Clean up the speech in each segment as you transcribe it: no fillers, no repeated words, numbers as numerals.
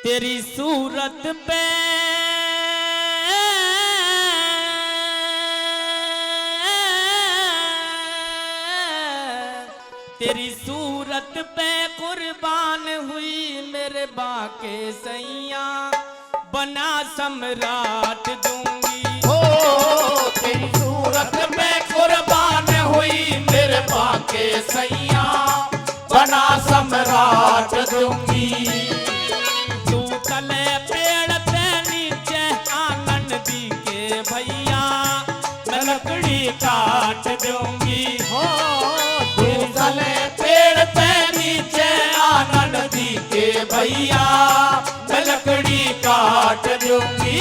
तेरी सूरत पे तेरी सूरत पे कुर्बान हुई मेरे बाके सैया बना सम्राट दूंगी। हो तेरी सूरत पे कुर्बान हुई मेरे बाके सैया बना सम्राट दूंगी। तू तले पेड़ पे नीचे आंगन दी के भैया मैं लकड़ी काट दूंगी। हो तू तले पेड़ पे नीचे आंगन दी के भैया मैं लकड़ी काट दूंगी।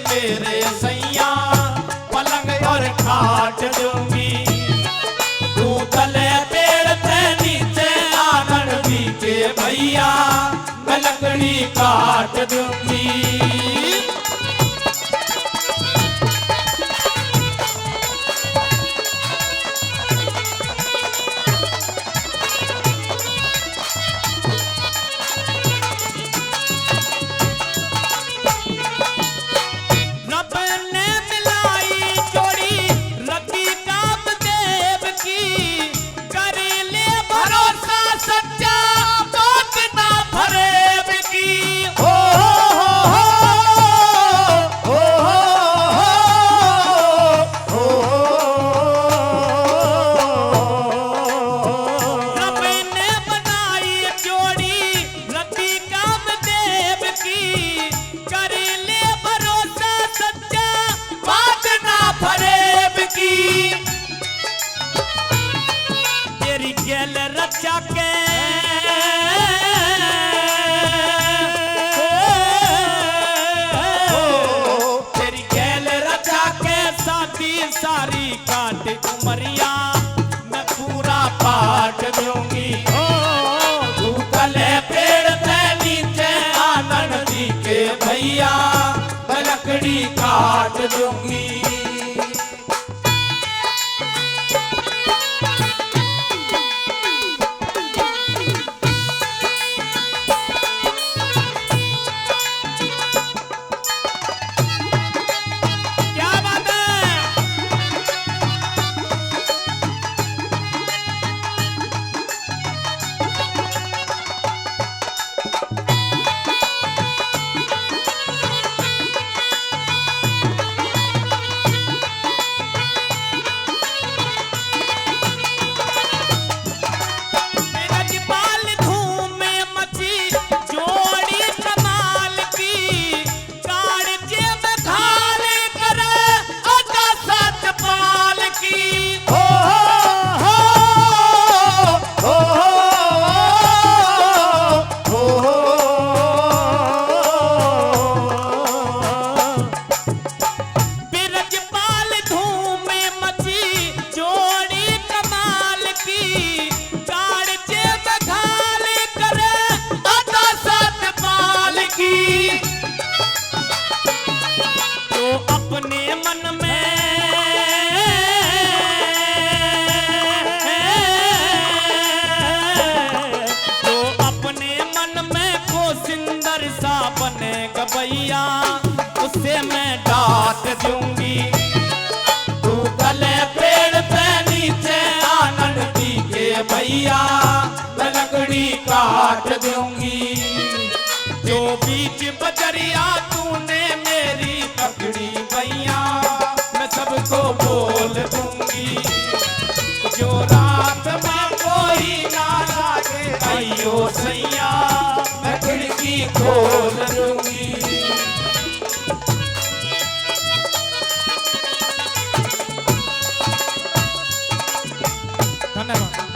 मेरे सैया पलंग और खाट दूंगी। तू तले पेड़ पे नीचे आंगन दी के भैया मैं लकड़ी काट दूंगी। हो लकड़ी काट दूंगी। क्या बात है। ब्रजपाल धूम में मची जोड़ी कमाल की, काढ़जे में घाल करे अदा सतपाल की। हो हो हो हो हो। ब्रजपाल धूम में मची जोड़ी कमाल की, काढ़जे में घाल करे अदा सतपाल की। तो अपने मन में तो अपने मन में को सुंदर सा बने गवैया, उससे मैं डांट दूंगी। तू गले पेड़ पे नीचे आनंद दी के भैया, मैं लकड़ी काट दूंगी। जो बीच बजरिया तूने मेरी पकड़ी भैया, मैं सबको बोल दूंगी। जो रात में कोई ना लागे अयो सैया, मैं खिड़की खोल दूंगी। धन्यवाद।